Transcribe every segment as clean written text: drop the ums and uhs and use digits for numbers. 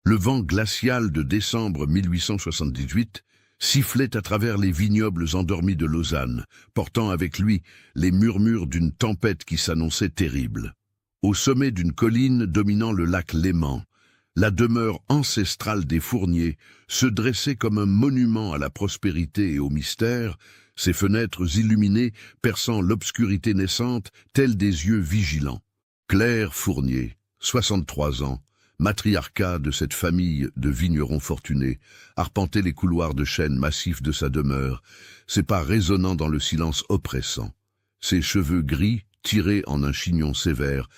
Le vent glacial de décembre 1878 sifflait à travers les vignobles endormis de Lausanne, portant avec lui les murmures d'une tempête qui s'annonçait terrible. Au sommet d'une colline dominant le lac Léman, la demeure ancestrale des Fournier se dressait comme un monument à la prospérité et au mystère, ses fenêtres illuminées perçant l'obscurité naissante telles des yeux vigilants. Claire Fournier, 63 ans, matriarcat de cette famille de vignerons fortunés, arpentait les couloirs de chêne massifs de sa demeure, ses pas résonnant dans le silence oppressant. Ses cheveux gris, tirés en un chignon sévère,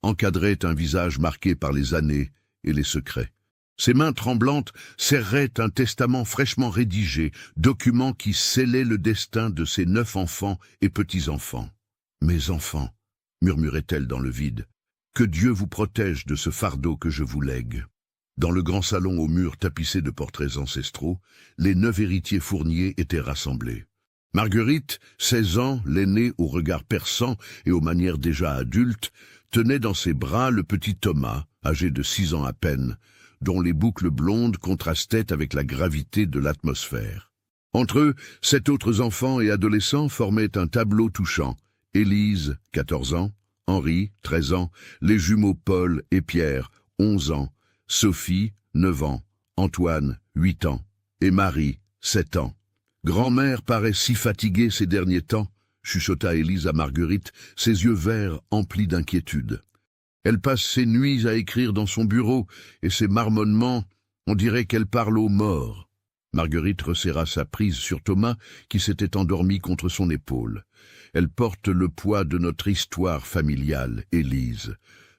encadraient un visage marqué par les années et les secrets. Ses mains tremblantes serraient un testament fraîchement rédigé, document qui scellait le destin de ses 9 enfants et petits-enfants. « Mes enfants », murmurait-elle dans le vide, « que Dieu vous protège de ce fardeau que je vous lègue. » Dans le grand salon aux murs tapissés de portraits ancestraux, les 9 héritiers Fournier étaient rassemblés. Marguerite, 16 ans, l'aînée au regard perçant et aux manières déjà adultes, tenait dans ses bras le petit Thomas, âgé de 6 ans à peine, dont les boucles blondes contrastaient avec la gravité de l'atmosphère. Entre eux, 7 autres enfants et adolescents formaient un tableau touchant. Élise, 14 ans, Henri, 13 ans, les jumeaux Paul et Pierre, 11 ans, Sophie, 9 ans, Antoine, 8 ans, et Marie, 7 ans. Grand-mère paraît si fatiguée ces derniers temps, chuchota Élise à Marguerite, ses yeux verts emplis d'inquiétude. Elle passe ses nuits à écrire dans son bureau, et ses marmonnements, on dirait qu'elle parle aux morts. Marguerite resserra sa prise sur Thomas, qui s'était endormi contre son épaule. Elle porte le poids de notre histoire familiale, Élise.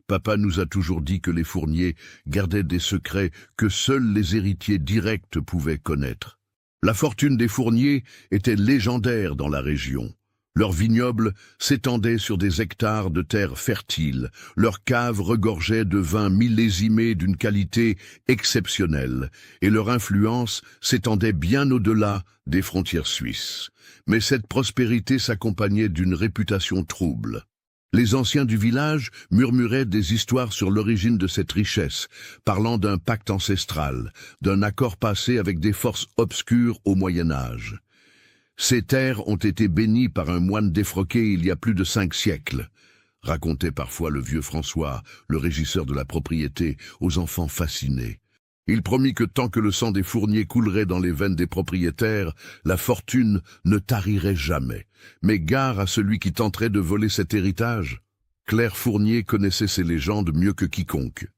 Papa nous a toujours dit que les Fournier gardaient des secrets que seuls les héritiers directs pouvaient connaître. La fortune des Fournier était légendaire dans la région. Leurs vignobles s'étendaient sur des hectares de terres fertiles, leurs caves regorgeaient de vins millésimés d'une qualité exceptionnelle, et leur influence s'étendait bien au-delà des frontières suisses. Mais cette prospérité s'accompagnait d'une réputation trouble. Les anciens du village murmuraient des histoires sur l'origine de cette richesse, parlant d'un pacte ancestral, d'un accord passé avec des forces obscures au Moyen-Âge. Ces terres ont été bénies par un moine défroqué il y a plus de 5 siècles, racontait parfois le vieux François, le régisseur de la propriété, aux enfants fascinés. Il promit que tant que le sang des Fournier coulerait dans les veines des propriétaires, la fortune ne tarirait jamais. Mais gare à celui qui tenterait de voler cet héritage. Claire Fournier connaissait ces légendes mieux que quiconque.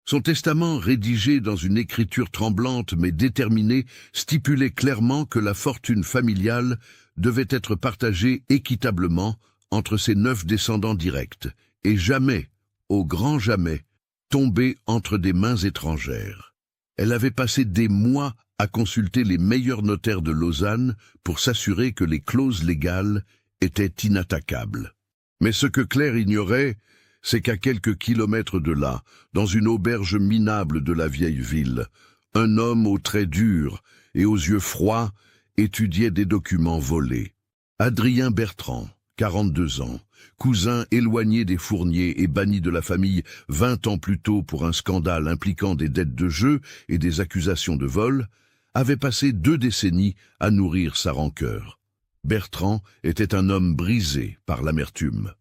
Son testament, rédigé dans une écriture tremblante mais déterminée, stipulait clairement que la fortune familiale devait être partagée équitablement entre ses 9 descendants directs, et jamais, au grand jamais, tomber entre des mains étrangères. Elle avait passé des mois à consulter les meilleurs notaires de Lausanne pour s'assurer que les clauses légales étaient inattaquables. Mais ce que Claire ignorait, c'est qu'à quelques kilomètres de là, dans une auberge minable de la vieille ville, un homme aux traits durs et aux yeux froids étudiait des documents volés. Adrien Bertrand, 42 ans, cousin éloigné des Fournier et banni de la famille 20 ans plus tôt pour un scandale impliquant des dettes de jeu et des accusations de vol, avait passé 2 décennies à nourrir sa rancœur. Bertrand était un homme brisé par l'amertume.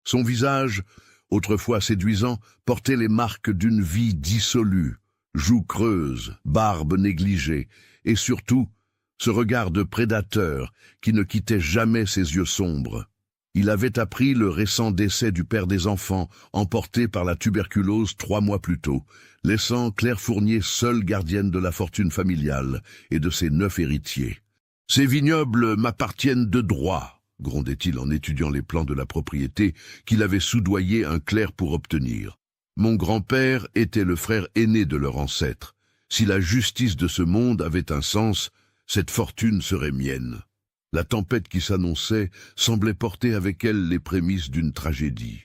Son visage, autrefois séduisant, portait les marques d'une vie dissolue, joues creuses, barbe négligée, et surtout, ce regard de prédateur qui ne quittait jamais ses yeux sombres. Il avait appris le récent décès du père des enfants, emporté par la tuberculose 3 mois plus tôt, laissant Claire Fournier seule gardienne de la fortune familiale et de ses 9 héritiers. « Ces vignobles m'appartiennent de droit », grondait-il en étudiant les plans de la propriété qu'il avait soudoyé un clerc pour obtenir. « Mon grand-père était le frère aîné de leur ancêtre. Si la justice de ce monde avait un sens, cette fortune serait mienne. » La tempête qui s'annonçait semblait porter avec elle les prémices d'une tragédie.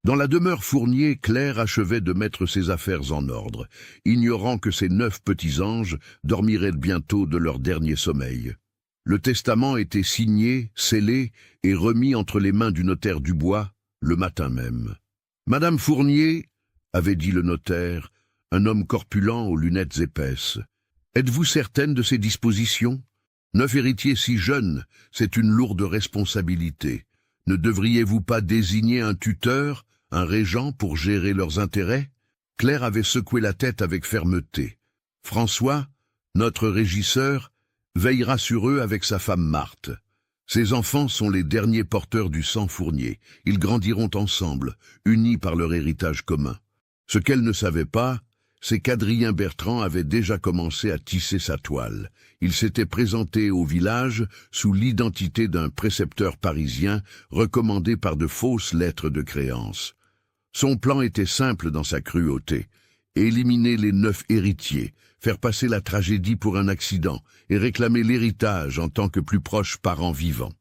Dans la demeure Fournier, Claire achevait de mettre ses affaires en ordre, ignorant que ses 9 petits anges dormiraient bientôt de leur dernier sommeil. Le testament était signé, scellé et remis entre les mains du notaire Dubois le matin même. « Madame Fournier, avait dit le notaire, un homme corpulent aux lunettes épaisses. « Êtes-vous certaine de ces dispositions? 9 héritiers si jeunes, c'est une lourde responsabilité. Ne devriez-vous pas désigner un tuteur, un régent pour gérer leurs intérêts ?» Claire avait secoué la tête avec fermeté. « François, notre régisseur, veillera sur eux avec sa femme Marthe. Ces enfants sont les derniers porteurs du sang Fournier. Ils grandiront ensemble, unis par leur héritage commun. Ce qu'elle ne savait pas, c'est qu'Adrien Bertrand avait déjà commencé à tisser sa toile. Il s'était présenté au village sous l'identité d'un précepteur parisien recommandé par de fausses lettres de créance. Son plan était simple dans sa cruauté. Éliminer les 9 héritiers, faire passer la tragédie pour un accident et réclamer l'héritage en tant que plus proche parent vivant.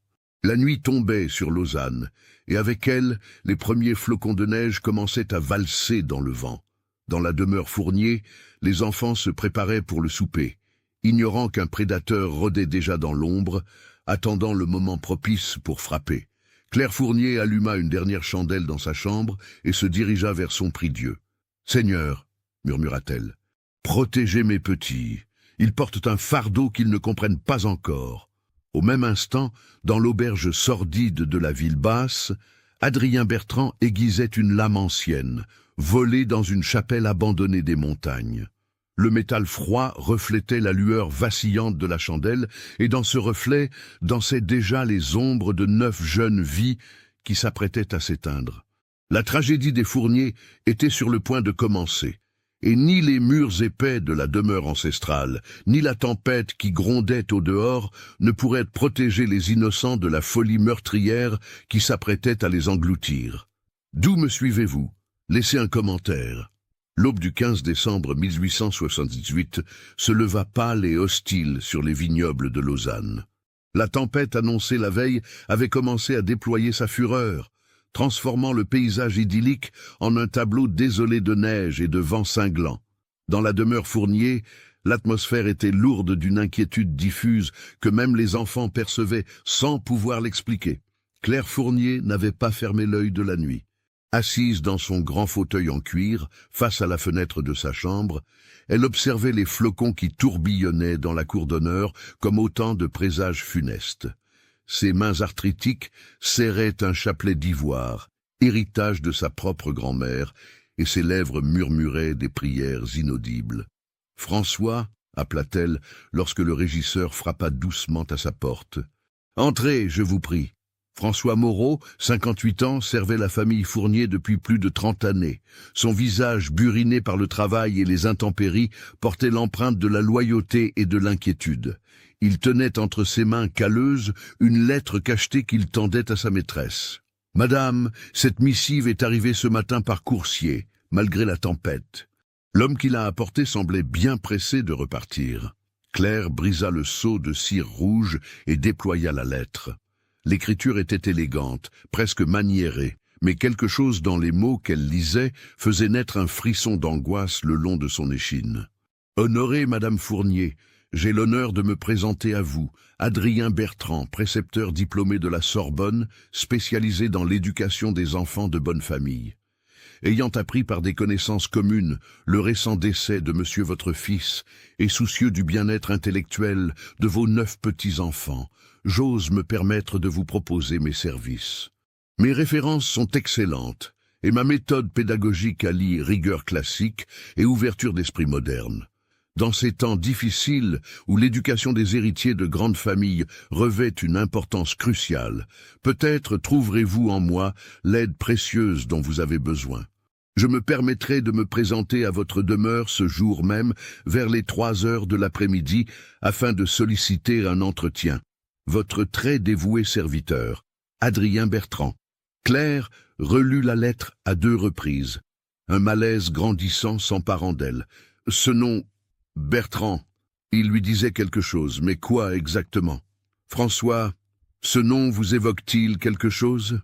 La nuit tombait sur Lausanne, et avec elle, les premiers flocons de neige commençaient à valser dans le vent. Dans la demeure Fournier, les enfants se préparaient pour le souper, ignorant qu'un prédateur rôdait déjà dans l'ombre, attendant le moment propice pour frapper. Claire Fournier alluma une dernière chandelle dans sa chambre et se dirigea vers son prie-dieu. « Seigneur, » murmura-t-elle, « protégez mes petits. Ils portent un fardeau qu'ils ne comprennent pas encore. » Au même instant, dans l'auberge sordide de la ville basse, Adrien Bertrand aiguisait une lame ancienne, volée dans une chapelle abandonnée des montagnes. Le métal froid reflétait la lueur vacillante de la chandelle, et dans ce reflet dansaient déjà les ombres de 9 jeunes vies qui s'apprêtaient à s'éteindre. La tragédie des Fourniers était sur le point de commencer, et ni les murs épais de la demeure ancestrale, ni la tempête qui grondait au dehors ne pourraient protéger les innocents de la folie meurtrière qui s'apprêtait à les engloutir. D'où me suivez-vous? Laissez un commentaire. L'aube du 15 décembre 1878 se leva pâle et hostile sur les vignobles de Lausanne. La tempête annoncée la veille avait commencé à déployer sa fureur, transformant le paysage idyllique en un tableau désolé de neige et de vent cinglant. Dans la demeure Fournier, l'atmosphère était lourde d'une inquiétude diffuse que même les enfants percevaient sans pouvoir l'expliquer. Claire Fournier n'avait pas fermé l'œil de la nuit. Assise dans son grand fauteuil en cuir, face à la fenêtre de sa chambre, elle observait les flocons qui tourbillonnaient dans la cour d'honneur comme autant de présages funestes. Ses mains arthritiques serraient un chapelet d'ivoire, héritage de sa propre grand-mère, et ses lèvres murmuraient des prières inaudibles. « François » appela-t-elle lorsque le régisseur frappa doucement à sa porte. « Entrez, je vous prie. » François Moreau, 58 ans, servait la famille Fournier depuis plus de 30 années. Son visage, buriné par le travail et les intempéries, portait l'empreinte de la loyauté et de l'inquiétude. Il tenait entre ses mains calleuses une lettre cachetée qu'il tendait à sa maîtresse. « Madame, cette missive est arrivée ce matin par coursier, malgré la tempête. » L'homme qui l'a apportée semblait bien pressé de repartir. Claire brisa le sceau de cire rouge et déploya la lettre. L'écriture était élégante, presque maniérée, mais quelque chose dans les mots qu'elle lisait faisait naître un frisson d'angoisse le long de son échine. « Honorée Madame Fournier, j'ai l'honneur de me présenter à vous, Adrien Bertrand, précepteur diplômé de la Sorbonne, spécialisé dans l'éducation des enfants de bonne famille. Ayant appris par des connaissances communes le récent décès de monsieur votre fils, et soucieux du bien-être intellectuel de vos 9 petits-enfants, j'ose me permettre de vous proposer mes services. Mes références sont excellentes, et ma méthode pédagogique allie rigueur classique et ouverture d'esprit moderne. Dans ces temps difficiles où l'éducation des héritiers de grandes familles revêt une importance cruciale, peut-être trouverez-vous en moi l'aide précieuse dont vous avez besoin. Je me permettrai de me présenter à votre demeure ce jour même vers les 3 heures de l'après-midi afin de solliciter un entretien. Votre très dévoué serviteur, Adrien Bertrand. Claire relut la lettre à 2 reprises. Un malaise grandissant s'emparant d'elle. Ce nom, Bertrand, il lui disait quelque chose, mais quoi exactement? François, ce nom vous évoque-t-il quelque chose?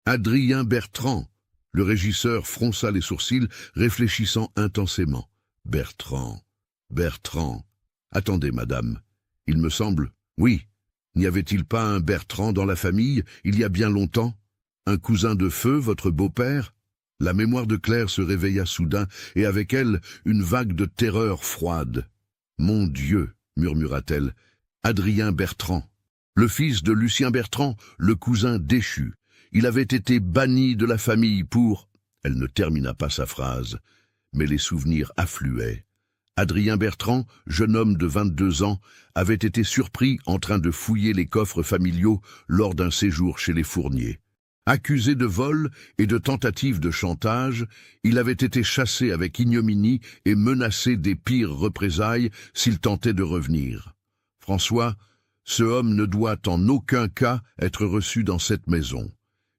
Adrien Bertrand. Le régisseur fronça les sourcils, réfléchissant intensément. Bertrand, Bertrand. Attendez, madame. Il me semble, oui. N'y avait-il pas un Bertrand dans la famille, il y a bien longtemps? Un cousin de feu, votre beau-père? La mémoire de Claire se réveilla soudain, et avec elle, une vague de terreur froide. « Mon Dieu !» murmura-t-elle. « Adrien Bertrand. Le fils de Lucien Bertrand, le cousin déchu. Il avait été banni de la famille pour... » Elle ne termina pas sa phrase, mais les souvenirs affluaient. Adrien Bertrand, jeune homme de 22 ans, avait été surpris en train de fouiller les coffres familiaux lors d'un séjour chez les Fournier. Accusé de vol et de tentative de chantage, il avait été chassé avec ignominie et menacé des pires représailles s'il tentait de revenir. François, ce homme ne doit en aucun cas être reçu dans cette maison.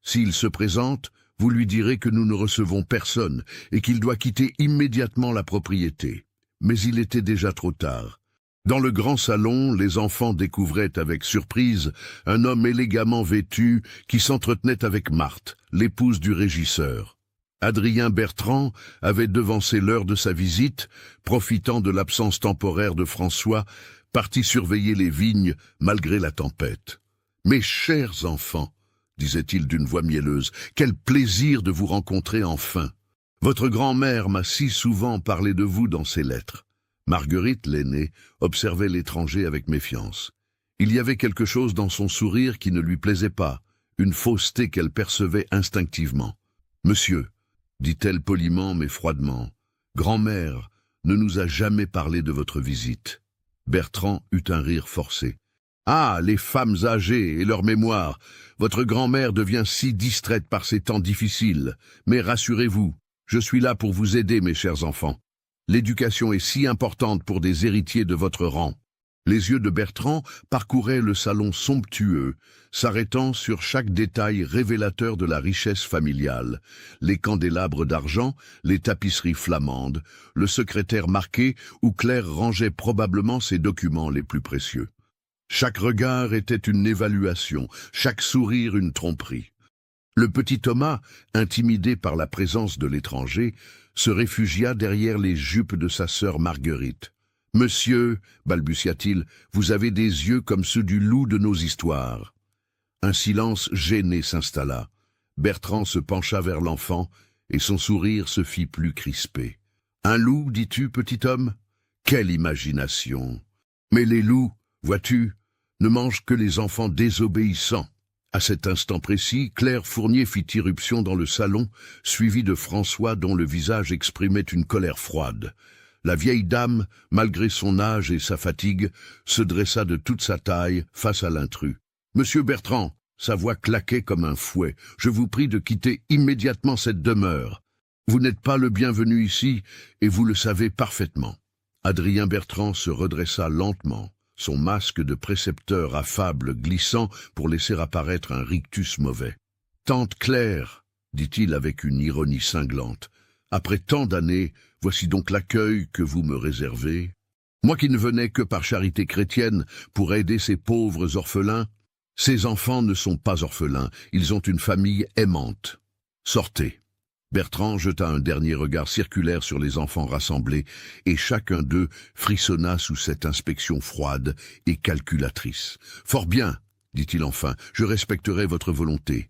S'il se présente, vous lui direz que nous ne recevons personne et qu'il doit quitter immédiatement la propriété. Mais il était déjà trop tard. Dans le grand salon, les enfants découvraient avec surprise un homme élégamment vêtu qui s'entretenait avec Marthe, l'épouse du régisseur. Adrien Bertrand avait devancé l'heure de sa visite, profitant de l'absence temporaire de François, parti surveiller les vignes malgré la tempête. « Mes chers enfants !» disait-il d'une voix mielleuse, « quel plaisir de vous rencontrer enfin. Votre grand-mère m'a si souvent parlé de vous dans ses lettres. » Marguerite, l'aînée, observait l'étranger avec méfiance. Il y avait quelque chose dans son sourire qui ne lui plaisait pas, une fausseté qu'elle percevait instinctivement. « Monsieur, » dit-elle poliment mais froidement, « grand-mère ne nous a jamais parlé de votre visite. » Bertrand eut un rire forcé. « Ah, les femmes âgées et leur mémoire. Votre grand-mère devient si distraite par ces temps difficiles. Mais rassurez-vous, je suis là pour vous aider, mes chers enfants. L'éducation est si importante pour des héritiers de votre rang. » Les yeux de Bertrand parcouraient le salon somptueux, s'arrêtant sur chaque détail révélateur de la richesse familiale. Les candélabres d'argent, les tapisseries flamandes, le secrétaire marqué où Claire rangeait probablement ses documents les plus précieux. Chaque regard était une évaluation, chaque sourire une tromperie. Le petit Thomas, intimidé par la présence de l'étranger, se réfugia derrière les jupes de sa sœur Marguerite. « Monsieur, balbutia-t-il, vous avez des yeux comme ceux du loup de nos histoires. » Un silence gêné s'installa. Bertrand se pencha vers l'enfant et son sourire se fit plus crispé. « Un loup, dis-tu, petit homme? Quelle imagination! Mais les loups, vois-tu, ne mangent que les enfants désobéissants. » À cet instant précis, Claire Fournier fit irruption dans le salon, suivie de François dont le visage exprimait une colère froide. La vieille dame, malgré son âge et sa fatigue, se dressa de toute sa taille face à l'intrus. « Monsieur Bertrand !» Sa voix claquait comme un fouet. « Je vous prie de quitter immédiatement cette demeure. Vous n'êtes pas le bienvenu ici, et vous le savez parfaitement. » Adrien Bertrand se redressa lentement, son masque de précepteur affable glissant pour laisser apparaître un rictus mauvais. « Tante Claire, » dit-il avec une ironie cinglante, « après tant d'années, voici donc l'accueil que vous me réservez. Moi qui ne venais que par charité chrétienne pour aider ces pauvres orphelins, ces enfants ne sont pas orphelins, ils ont une famille aimante. Sortez. » Bertrand jeta un dernier regard circulaire sur les enfants rassemblés, et chacun d'eux frissonna sous cette inspection froide et calculatrice. « Fort bien, dit-il enfin, je respecterai votre volonté.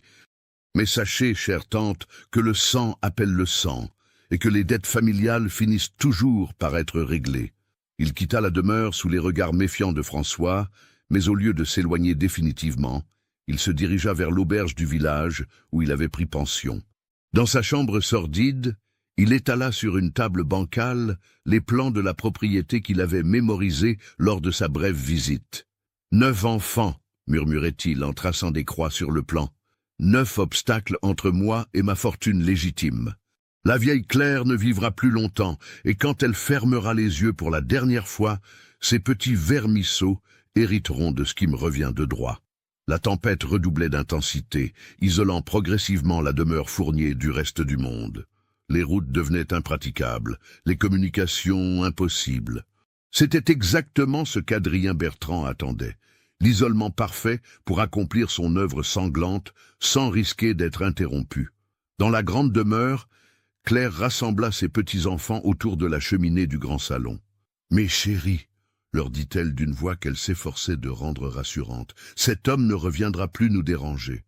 Mais sachez, chère tante, que le sang appelle le sang, et que les dettes familiales finissent toujours par être réglées. » Il quitta la demeure sous les regards méfiants de François, mais au lieu de s'éloigner définitivement, il se dirigea vers l'auberge du village où il avait pris pension. Dans sa chambre sordide, il étala sur une table bancale les plans de la propriété qu'il avait mémorisés lors de sa brève visite. « 9 enfants, murmurait-il en traçant des croix sur le plan. 9 obstacles entre moi et ma fortune légitime. La vieille Claire ne vivra plus longtemps, et quand elle fermera les yeux pour la dernière fois, ces petits vermisseaux hériteront de ce qui me revient de droit. » La tempête redoublait d'intensité, isolant progressivement la demeure Fournier du reste du monde. Les routes devenaient impraticables, les communications impossibles. C'était exactement ce qu'Adrien Bertrand attendait, l'isolement parfait pour accomplir son œuvre sanglante sans risquer d'être interrompu. Dans la grande demeure, Claire rassembla ses petits-enfants autour de la cheminée du grand salon. « Mes chéris !» leur dit-elle d'une voix qu'elle s'efforçait de rendre rassurante. « Cet homme ne reviendra plus nous déranger.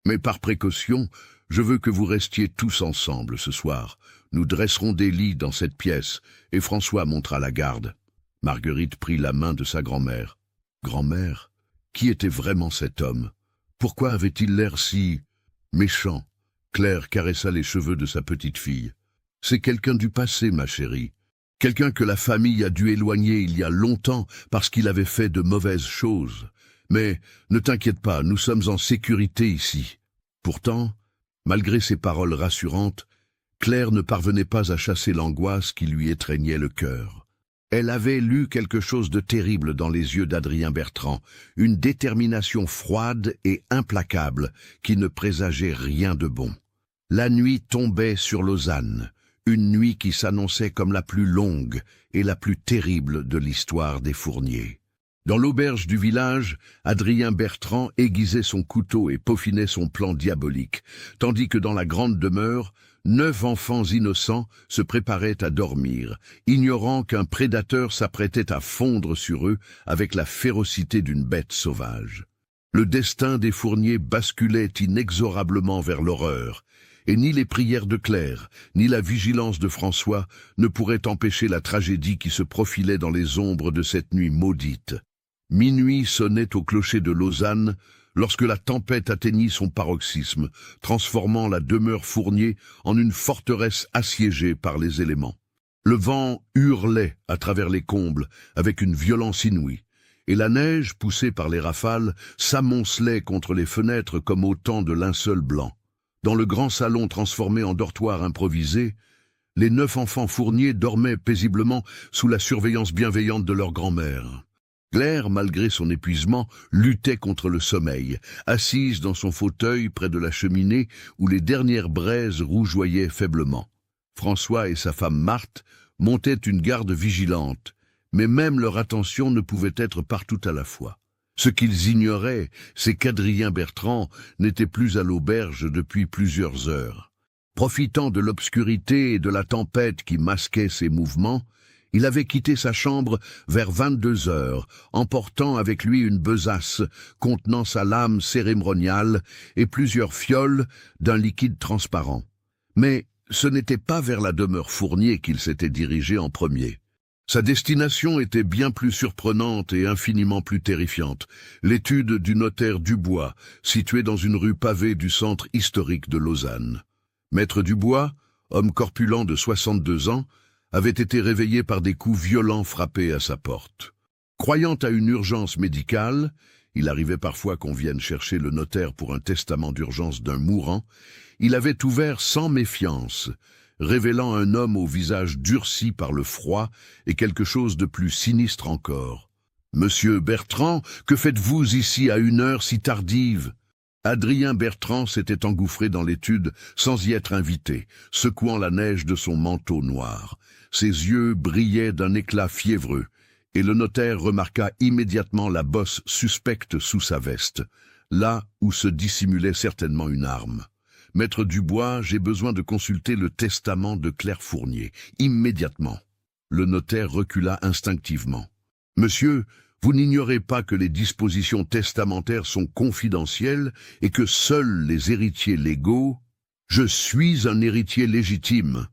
Mais par précaution, Je veux que vous restiez tous ensemble ce soir. Nous dresserons des lits dans cette pièce, et François montera la garde. » Marguerite prit la main de sa grand-mère. Grand-mère, qui était vraiment cet homme? Pourquoi avait-il l'air si méchant? Claire caressa les cheveux de sa petite fille. C'est quelqu'un du passé, ma chérie. Quelqu'un que la famille a dû éloigner il y a longtemps parce qu'il avait fait de mauvaises choses. Mais ne t'inquiète pas, nous sommes en sécurité ici. Pourtant, malgré ces paroles rassurantes, Claire ne parvenait pas à chasser l'angoisse qui lui étreignait le cœur. Elle avait lu quelque chose de terrible dans les yeux d'Adrien Bertrand, une détermination froide et implacable qui ne présageait rien de bon. La nuit tombait sur Lausanne, une nuit qui s'annonçait comme la plus longue et la plus terrible de l'histoire des Fournier. Dans l'auberge du village, Adrien Bertrand aiguisait son couteau et peaufinait son plan diabolique, tandis que dans la grande demeure, 9 enfants innocents se préparaient à dormir, ignorant qu'un prédateur s'apprêtait à fondre sur eux avec la férocité d'une bête sauvage. Le destin des Fournier basculait inexorablement vers l'horreur, et ni les prières de Claire, ni la vigilance de François ne pourraient empêcher la tragédie qui se profilait dans les ombres de cette nuit maudite. Minuit sonnait au clocher de Lausanne, lorsque la tempête atteignit son paroxysme, transformant la demeure Fournier en une forteresse assiégée par les éléments. Le vent hurlait à travers les combles avec une violence inouïe, et la neige, poussée par les rafales, s'amoncelait contre les fenêtres comme autant de linceuls blancs. Dans le grand salon transformé en dortoir improvisé, les 9 enfants Fournier dormaient paisiblement sous la surveillance bienveillante de leur grand-mère. Claire, malgré son épuisement, luttait contre le sommeil, assise dans son fauteuil près de la cheminée où les dernières braises rougeoyaient faiblement. François et sa femme Marthe montaient une garde vigilante, mais même leur attention ne pouvait être partout à la fois. Ce qu'ils ignoraient, c'est qu'Adrien Bertrand n'était plus à l'auberge depuis plusieurs heures. Profitant de l'obscurité et de la tempête qui masquait ses mouvements, il avait quitté sa chambre vers 22 heures, emportant avec lui une besace contenant sa lame cérémoniale et plusieurs fioles d'un liquide transparent. Mais ce n'était pas vers la demeure Fournier qu'il s'était dirigé en premier. Sa destination était bien plus surprenante et infiniment plus terrifiante, l'étude du notaire Dubois, situé dans une rue pavée du centre historique de Lausanne. Maître Dubois, homme corpulent de 62 ans, avait été réveillé par des coups violents frappés à sa porte. Croyant à une urgence médicale, il arrivait parfois qu'on vienne chercher le notaire pour un testament d'urgence d'un mourant, il avait ouvert sans méfiance, révélant un homme au visage durci par le froid et quelque chose de plus sinistre encore. « Monsieur Bertrand, que faites-vous ici à une heure si tardive ?» Adrien Bertrand s'était engouffré dans l'étude sans y être invité, secouant la neige de son manteau noir. Ses yeux brillaient d'un éclat fiévreux, et le notaire remarqua immédiatement la bosse suspecte sous sa veste, là où se dissimulait certainement une arme. « Maître Dubois, j'ai besoin de consulter le testament de Claire Fournier, immédiatement. » Le notaire recula instinctivement. « Monsieur, vous n'ignorez pas que les dispositions testamentaires sont confidentielles et que seuls les héritiers légaux... »« Je suis un héritier légitime. »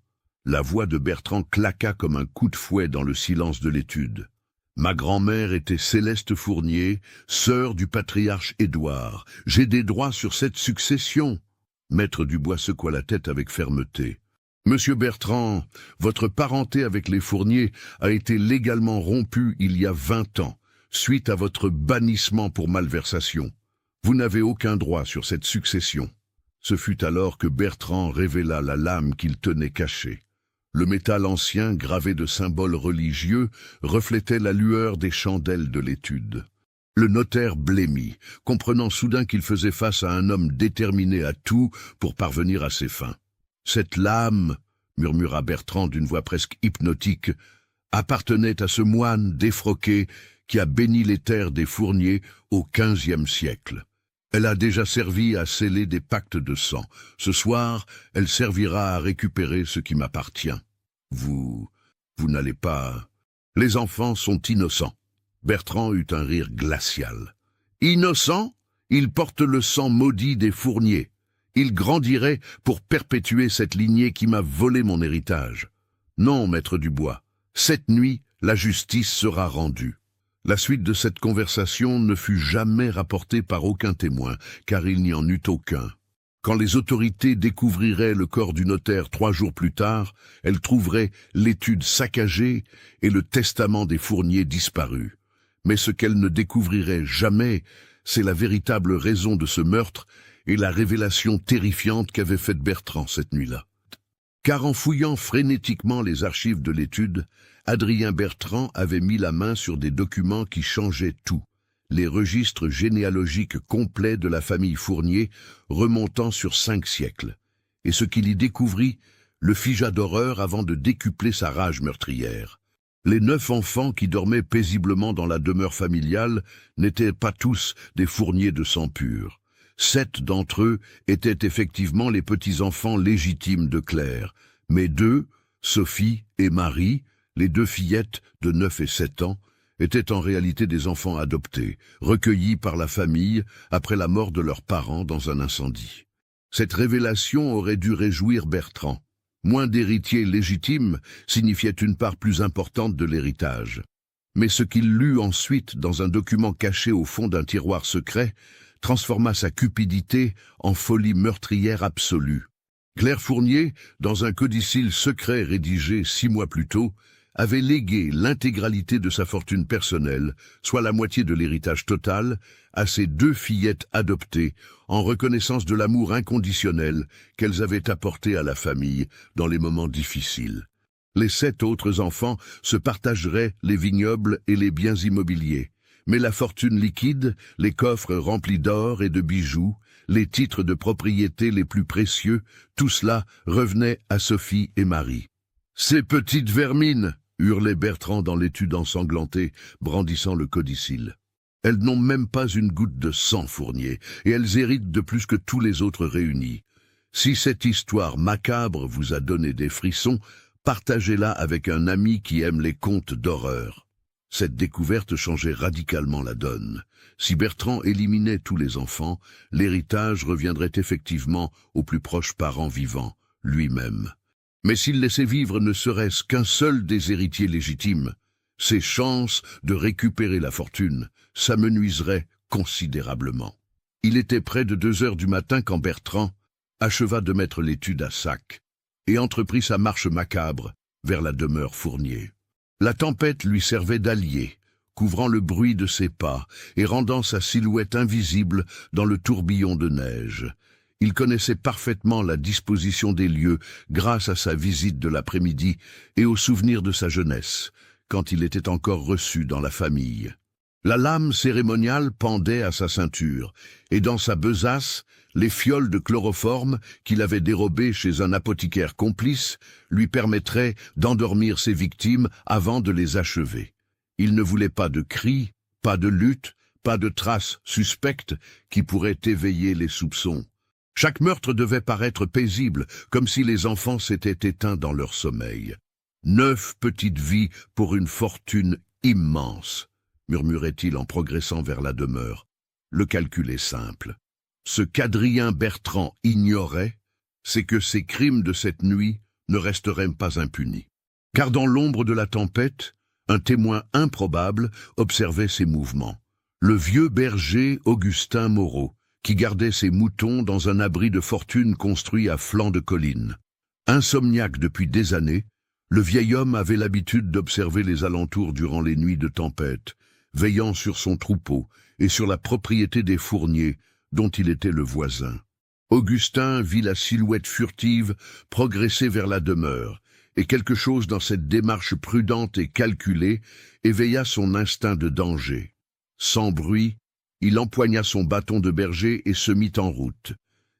La voix de Bertrand claqua comme un coup de fouet dans le silence de l'étude. « Ma grand-mère était Céleste Fournier, sœur du patriarche Édouard. J'ai des droits sur cette succession. » Maître Dubois secoua la tête avec fermeté. « Monsieur Bertrand, votre parenté avec les Fournier a été légalement rompue il y a 20 ans, suite à votre bannissement pour malversation. Vous n'avez aucun droit sur cette succession. » Ce fut alors que Bertrand révéla la lame qu'il tenait cachée. Le métal ancien, gravé de symboles religieux, reflétait la lueur des chandelles de l'étude. Le notaire blêmit, comprenant soudain qu'il faisait face à un homme déterminé à tout pour parvenir à ses fins. « Cette lame, » murmura Bertrand d'une voix presque hypnotique, appartenait à ce moine défroqué qui a béni les terres des Fournier au XVe siècle. Elle a déjà servi à sceller des pactes de sang. Ce soir, elle servira à récupérer ce qui m'appartient. Vous n'allez pas... Les enfants sont innocents. » Bertrand eut un rire glacial. « Innocents ? Ils portent le sang maudit des Fournier. Il grandirait pour perpétuer cette lignée qui m'a volé mon héritage. Non, maître Dubois, cette nuit, la justice sera rendue. La suite de cette conversation ne fut jamais rapportée par aucun témoin, car il n'y en eut aucun. Quand les autorités découvriraient le corps du notaire 3 jours plus tard, elles trouveraient l'étude saccagée et le testament des Fournier disparu. Mais ce qu'elles ne découvriraient jamais, c'est la véritable raison de ce meurtre et la révélation terrifiante qu'avait faite Bertrand cette nuit-là. Car en fouillant frénétiquement les archives de l'étude, Adrien Bertrand avait mis la main sur des documents qui changeaient tout. Les registres généalogiques complets de la famille Fournier remontant sur 5 siècles. Et ce qu'il y découvrit le figea d'horreur avant de décupler sa rage meurtrière. Les 9 enfants qui dormaient paisiblement dans la demeure familiale n'étaient pas tous des Fournier de sang pur. 7 d'entre eux étaient effectivement les petits-enfants légitimes de Claire, mais 2, Sophie et Marie, les 2 fillettes de 9 et 7 ans, étaient en réalité des enfants adoptés, recueillis par la famille après la mort de leurs parents dans un incendie. Cette révélation aurait dû réjouir Bertrand. Moins d'héritiers légitimes signifiait une part plus importante de l'héritage. Mais ce qu'il lut ensuite dans un document caché au fond d'un tiroir secret transforma sa cupidité en folie meurtrière absolue. Claire Fournier, dans un codicille secret rédigé 6 mois plus tôt, avait légué l'intégralité de sa fortune personnelle, soit la moitié de l'héritage total, à ses 2 fillettes adoptées, en reconnaissance de l'amour inconditionnel qu'elles avaient apporté à la famille dans les moments difficiles. Les 7 autres enfants se partageraient les vignobles et les biens immobiliers, mais la fortune liquide, les coffres remplis d'or et de bijoux, les titres de propriété les plus précieux, tout cela revenait à Sophie et Marie. « Ces petites vermines !» hurlait Bertrand dans l'étude ensanglantée, brandissant le codicille. « Elles n'ont même pas une goutte de sang, Fournier, et elles héritent de plus que tous les autres réunis. Si cette histoire macabre vous a donné des frissons, partagez-la avec un ami qui aime les contes d'horreur. » Cette découverte changeait radicalement la donne. Si Bertrand éliminait tous les enfants, l'héritage reviendrait effectivement aux plus proches parents vivants, lui-même. Mais s'il laissait vivre ne serait-ce qu'un seul des héritiers légitimes, ses chances de récupérer la fortune s'amenuiseraient considérablement. Il était près de 2 heures du matin quand Bertrand acheva de mettre l'étude à sac et entreprit sa marche macabre vers la demeure Fournier. La tempête lui servait d'allié, couvrant le bruit de ses pas et rendant sa silhouette invisible dans le tourbillon de neige. Il connaissait parfaitement la disposition des lieux grâce à sa visite de l'après-midi et aux souvenirs de sa jeunesse, quand il était encore reçu dans la famille. La lame cérémoniale pendait à sa ceinture, et dans sa besace, les fioles de chloroforme qu'il avait dérobées chez un apothicaire complice lui permettraient d'endormir ses victimes avant de les achever. Il ne voulait pas de cris, pas de lutte, pas de traces suspectes qui pourraient éveiller les soupçons. Chaque meurtre devait paraître paisible, comme si les enfants s'étaient éteints dans leur sommeil. 9 petites vies pour une fortune immense, murmurait-il en progressant vers la demeure. Le calcul est simple. Ce qu'Adrien Bertrand ignorait, c'est que ces crimes de cette nuit ne resteraient pas impunis. Car dans l'ombre de la tempête, un témoin improbable observait ses mouvements. Le vieux berger Augustin Moreau, qui gardait ses moutons dans un abri de fortune construit à flanc de colline. Insomniaque depuis des années, le vieil homme avait l'habitude d'observer les alentours durant les nuits de tempête, veillant sur son troupeau et sur la propriété des Fournier, dont il était le voisin. Augustin vit la silhouette furtive progresser vers la demeure, et quelque chose dans cette démarche prudente et calculée éveilla son instinct de danger. Sans bruit, il empoigna son bâton de berger et se mit en route,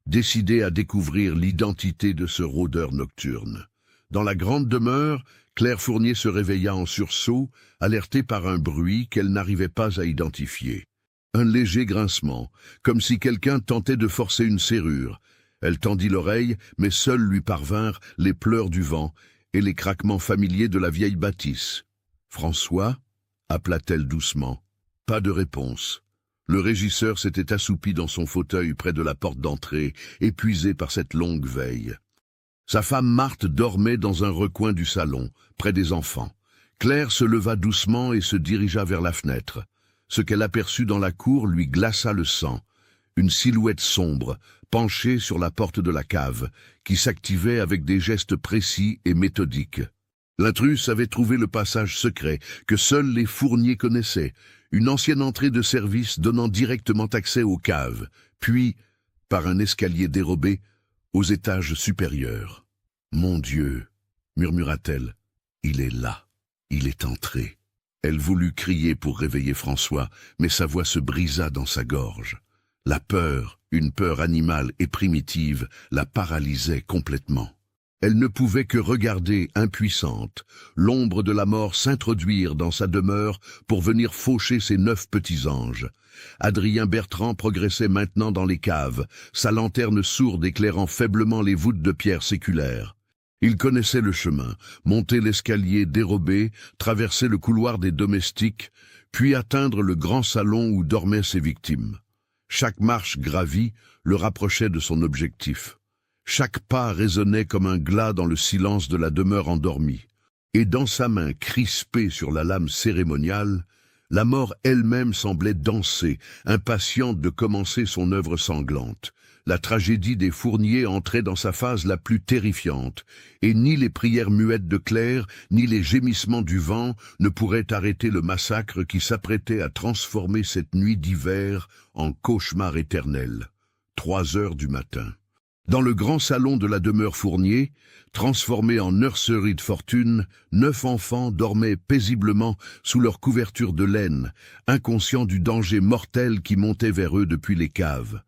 décidé à découvrir l'identité de ce rôdeur nocturne. Dans la grande demeure, Claire Fournier se réveilla en sursaut, alertée par un bruit qu'elle n'arrivait pas à identifier. Un léger grincement, comme si quelqu'un tentait de forcer une serrure. Elle tendit l'oreille, mais seuls lui parvinrent les pleurs du vent et les craquements familiers de la vieille bâtisse. « François » appela-t-elle doucement. Pas de réponse. Le régisseur s'était assoupi dans son fauteuil près de la porte d'entrée, épuisé par cette longue veille. Sa femme Marthe dormait dans un recoin du salon, près des enfants. Claire se leva doucement et se dirigea vers la fenêtre. Ce qu'elle aperçut dans la cour lui glaça le sang. Une silhouette sombre, penchée sur la porte de la cave, qui s'activait avec des gestes précis et méthodiques. L'intrus avait trouvé le passage secret que seuls les Fournier connaissaient, une ancienne entrée de service donnant directement accès aux caves, puis, par un escalier dérobé, aux étages supérieurs. « Mon Dieu !» murmura-t-elle. « Il est là. Il est entré. » Elle voulut crier pour réveiller François, mais sa voix se brisa dans sa gorge. La peur, une peur animale et primitive, la paralysait complètement. Elle ne pouvait que regarder, impuissante, l'ombre de la mort s'introduire dans sa demeure pour venir faucher ses 9 petits anges. Adrien Bertrand progressait maintenant dans les caves, sa lanterne sourde éclairant faiblement les voûtes de pierre séculaires. Il connaissait le chemin, monter l'escalier dérobé, traverser le couloir des domestiques, puis atteindre le grand salon où dormaient ses victimes. Chaque marche gravie le rapprochait de son objectif. Chaque pas résonnait comme un glas dans le silence de la demeure endormie. Et dans sa main crispée sur la lame cérémoniale, la mort elle-même semblait danser, impatiente de commencer son œuvre sanglante. La tragédie des Fournier entrait dans sa phase la plus terrifiante, et ni les prières muettes de Claire, ni les gémissements du vent ne pourraient arrêter le massacre qui s'apprêtait à transformer cette nuit d'hiver en cauchemar éternel. 3 heures du matin. Dans le grand salon de la demeure Fournier, transformé en nurserie de fortune, 9 enfants dormaient paisiblement sous leur couverture de laine, inconscients du danger mortel qui montait vers eux depuis les caves.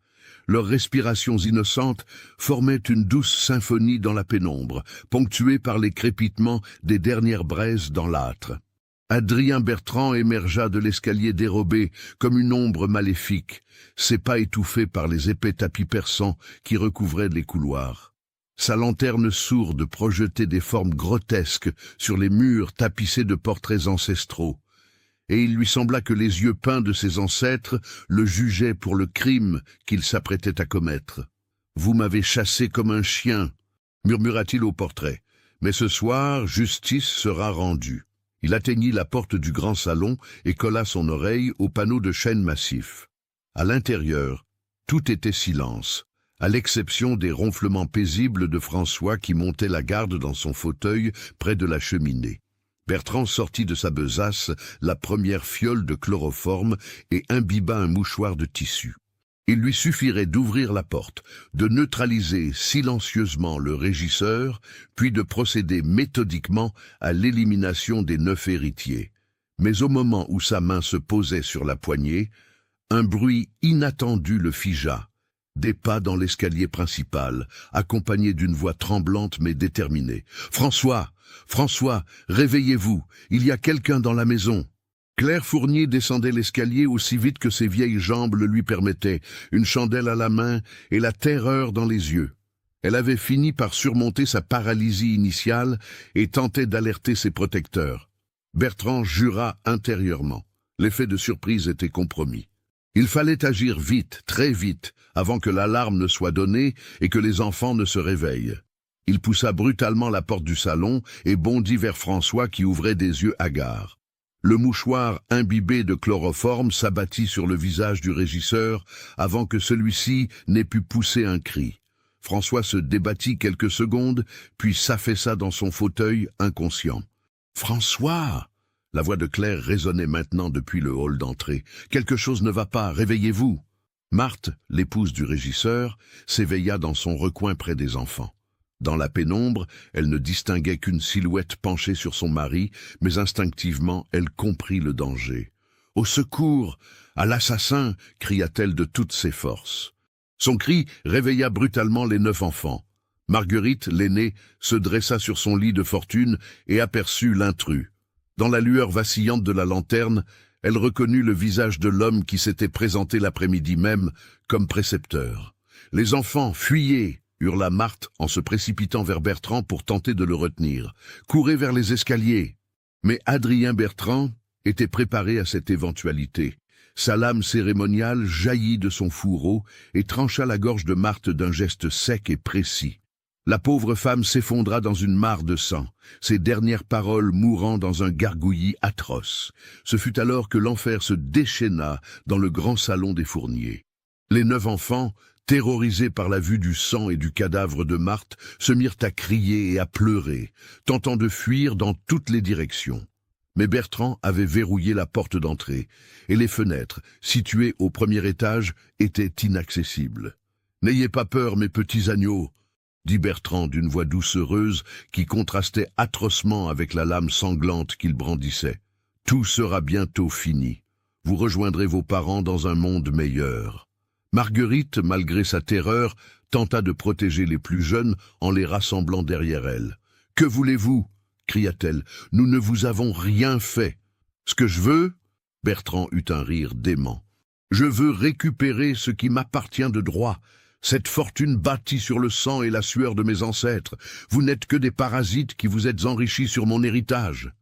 Leurs respirations innocentes formaient une douce symphonie dans la pénombre, ponctuée par les crépitements des dernières braises dans l'âtre. Adrien Bertrand émergea de l'escalier dérobé comme une ombre maléfique, ses pas étouffés par les épais tapis persans qui recouvraient les couloirs. Sa lanterne sourde projetait des formes grotesques sur les murs tapissés de portraits ancestraux, et il lui sembla que les yeux peints de ses ancêtres le jugeaient pour le crime qu'il s'apprêtait à commettre. « Vous m'avez chassé comme un chien », murmura-t-il au portrait, « mais ce soir, justice sera rendue. » Il atteignit la porte du grand salon et colla son oreille au panneau de chêne massif. À l'intérieur, tout était silence, à l'exception des ronflements paisibles de François qui montait la garde dans son fauteuil près de la cheminée. Bertrand sortit de sa besace la première fiole de chloroforme et imbiba un mouchoir de tissu. Il lui suffirait d'ouvrir la porte, de neutraliser silencieusement le régisseur, puis de procéder méthodiquement à l'élimination des 9 héritiers. Mais au moment où sa main se posait sur la poignée, un bruit inattendu le figea. Des pas dans l'escalier principal, accompagnés d'une voix tremblante mais déterminée. « François! François! Réveillez-vous! Il y a quelqu'un dans la maison !» Claire Fournier descendait l'escalier aussi vite que ses vieilles jambes le lui permettaient, une chandelle à la main et la terreur dans les yeux. Elle avait fini par surmonter sa paralysie initiale et tentait d'alerter ses protecteurs. Bertrand jura intérieurement. L'effet de surprise était compromis. Il fallait agir vite, très vite, avant que l'alarme ne soit donnée et que les enfants ne se réveillent. Il poussa brutalement la porte du salon et bondit vers François qui ouvrait des yeux hagards. Le mouchoir imbibé de chloroforme s'abattit sur le visage du régisseur avant que celui-ci n'ait pu pousser un cri. François se débattit quelques secondes, puis s'affaissa dans son fauteuil inconscient. « François !» La voix de Claire résonnait maintenant depuis le hall d'entrée. « Quelque chose ne va pas, réveillez-vous !» Marthe, l'épouse du régisseur, s'éveilla dans son recoin près des enfants. Dans la pénombre, elle ne distinguait qu'une silhouette penchée sur son mari, mais instinctivement, elle comprit le danger. « Au secours! À l'assassin !» cria-t-elle de toutes ses forces. Son cri réveilla brutalement les 9 enfants. Marguerite, l'aînée, se dressa sur son lit de fortune et aperçut l'intrus. Dans la lueur vacillante de la lanterne, elle reconnut le visage de l'homme qui s'était présenté l'après-midi même comme précepteur. « Les enfants, fuyez !» hurla Marthe en se précipitant vers Bertrand pour tenter de le retenir. « Courez vers les escaliers !» Mais Adrien Bertrand était préparé à cette éventualité. Sa lame cérémoniale jaillit de son fourreau et trancha la gorge de Marthe d'un geste sec et précis. La pauvre femme s'effondra dans une mare de sang, ses dernières paroles mourant dans un gargouillis atroce. Ce fut alors que l'enfer se déchaîna dans le grand salon des Fournier. Les 9 enfants, terrorisés par la vue du sang et du cadavre de Marthe, se mirent à crier et à pleurer, tentant de fuir dans toutes les directions. Mais Bertrand avait verrouillé la porte d'entrée, et les fenêtres, situées au premier étage, étaient inaccessibles. « N'ayez pas peur, mes petits agneaux !» dit Bertrand d'une voix doucereuse qui contrastait atrocement avec la lame sanglante qu'il brandissait. « Tout sera bientôt fini. Vous rejoindrez vos parents dans un monde meilleur. » Marguerite, malgré sa terreur, tenta de protéger les plus jeunes en les rassemblant derrière elle. « Que voulez-vous » cria-t-elle. « Nous ne vous avons rien fait. »« Ce que je veux ?» Bertrand eut un rire dément. « Je veux récupérer ce qui m'appartient de droit. Cette fortune bâtie sur le sang et la sueur de mes ancêtres. Vous n'êtes que des parasites qui vous êtes enrichis sur mon héritage. »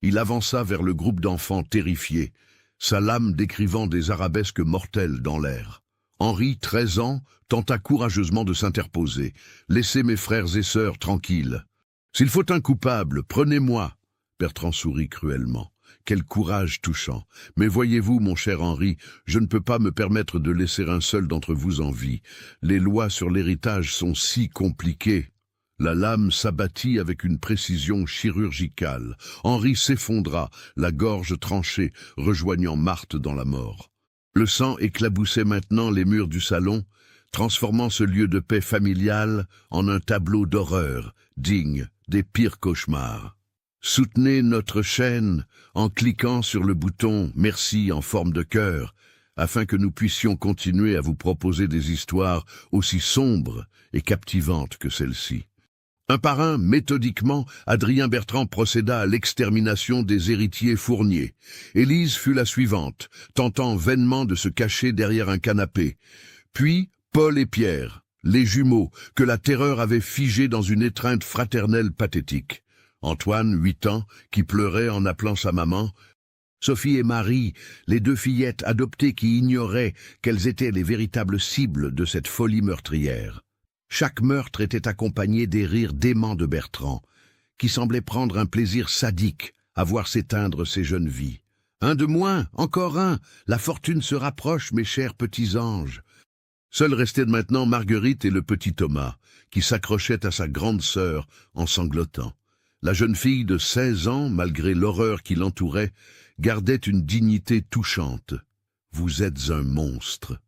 Il avança vers le groupe d'enfants terrifiés, sa lame décrivant des arabesques mortelles dans l'air. Henri, 13 ans, tenta courageusement de s'interposer. « Laissez mes frères et sœurs tranquilles. »« S'il faut un coupable, prenez-moi. » Bertrand sourit cruellement. Quel courage touchant. Mais voyez-vous, mon cher Henri, je ne peux pas me permettre de laisser un seul d'entre vous en vie. Les lois sur l'héritage sont si compliquées. La lame s'abattit avec une précision chirurgicale. Henri s'effondra, la gorge tranchée, rejoignant Marthe dans la mort. Le sang éclaboussait maintenant les murs du salon, transformant ce lieu de paix familiale en un tableau d'horreur, digne des pires cauchemars. Soutenez notre chaîne en cliquant sur le bouton « Merci » en forme de cœur, afin que nous puissions continuer à vous proposer des histoires aussi sombres et captivantes que celle-ci. Un par un, méthodiquement, Adrien Bertrand procéda à l'extermination des héritiers Fournier. Élise fut la suivante, tentant vainement de se cacher derrière un canapé. Puis Paul et Pierre, les jumeaux, que la terreur avait figés dans une étreinte fraternelle pathétique. Antoine, 8 ans, qui pleurait en appelant sa maman. Sophie et Marie, les 2 fillettes adoptées qui ignoraient quelles étaient les véritables cibles de cette folie meurtrière. Chaque meurtre était accompagné des rires déments de Bertrand, qui semblait prendre un plaisir sadique à voir s'éteindre ces jeunes vies. « Un de moins, encore un, la fortune se rapproche, mes chers petits anges. » Seuls restaient maintenant Marguerite et le petit Thomas, qui s'accrochaient à sa grande sœur en sanglotant. La jeune fille de 16 ans, malgré l'horreur qui l'entourait, gardait une dignité touchante. « Vous êtes un monstre »,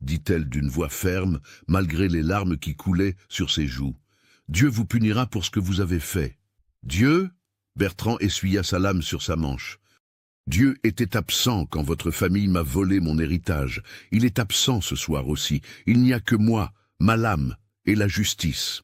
dit-elle d'une voix ferme, malgré les larmes qui coulaient sur ses joues. « Dieu vous punira pour ce que vous avez fait. »« Dieu ?» Bertrand essuya sa lame sur sa manche. « Dieu était absent quand votre famille m'a volé mon héritage. Il est absent ce soir aussi. Il n'y a que moi, ma lame et la justice. »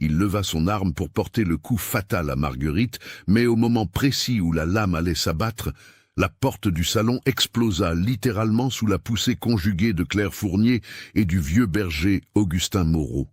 Il leva son arme pour porter le coup fatal à Marguerite, mais au moment précis où la lame allait s'abattre, la porte du salon explosa littéralement sous la poussée conjuguée de Claire Fournier et du vieux berger Augustin Moreau.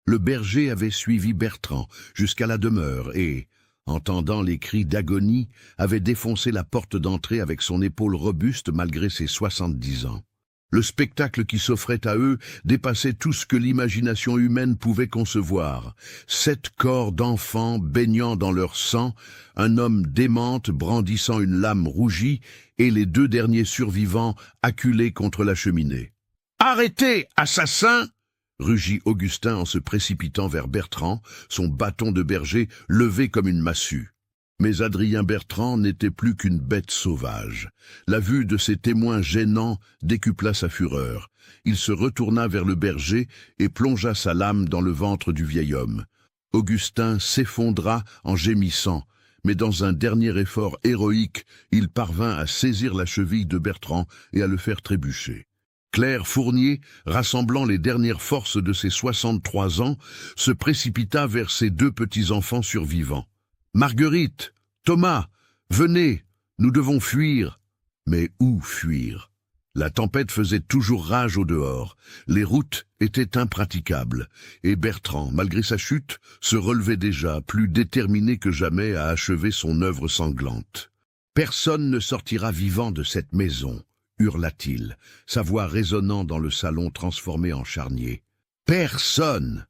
Le berger avait suivi Bertrand jusqu'à la demeure et, entendant les cris d'agonie, avait défoncé la porte d'entrée avec son épaule robuste malgré ses 70 ans. Le spectacle qui s'offrait à eux dépassait tout ce que l'imagination humaine pouvait concevoir. 7 corps d'enfants baignant dans leur sang, un homme démente brandissant une lame rougie et les 2 derniers survivants acculés contre la cheminée. « Arrêtez, assassin !» rugit Augustin en se précipitant vers Bertrand, son bâton de berger levé comme une massue. Mais Adrien Bertrand n'était plus qu'une bête sauvage. La vue de ces témoins gênants décupla sa fureur. Il se retourna vers le berger et plongea sa lame dans le ventre du vieil homme. Augustin s'effondra en gémissant, mais dans un dernier effort héroïque, il parvint à saisir la cheville de Bertrand et à le faire trébucher. Claire Fournier, rassemblant les dernières forces de ses 63 ans, se précipita vers ses 2 petits-enfants survivants. « Marguerite, Thomas, venez, nous devons fuir. » Mais où fuir? La tempête faisait toujours rage au dehors, les routes étaient impraticables, et Bertrand, malgré sa chute, se relevait déjà, plus déterminé que jamais à achever son œuvre sanglante. « Personne ne sortira vivant de cette maison, hurla-t-il, sa voix résonnant dans le salon transformé en charnier. Personne!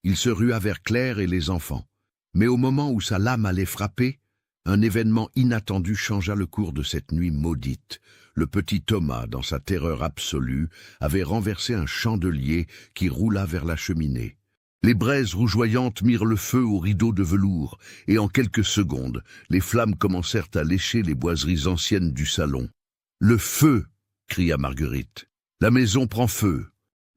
Il se rua vers Claire et les enfants. Mais au moment où sa lame allait frapper, un événement inattendu changea le cours de cette nuit maudite. Le petit Thomas, dans sa terreur absolue, avait renversé un chandelier qui roula vers la cheminée. Les braises rougeoyantes mirent le feu aux rideaux de velours, et en quelques secondes, les flammes commencèrent à lécher les boiseries anciennes du salon. « Le feu !» cria Marguerite. « La maison prend feu !»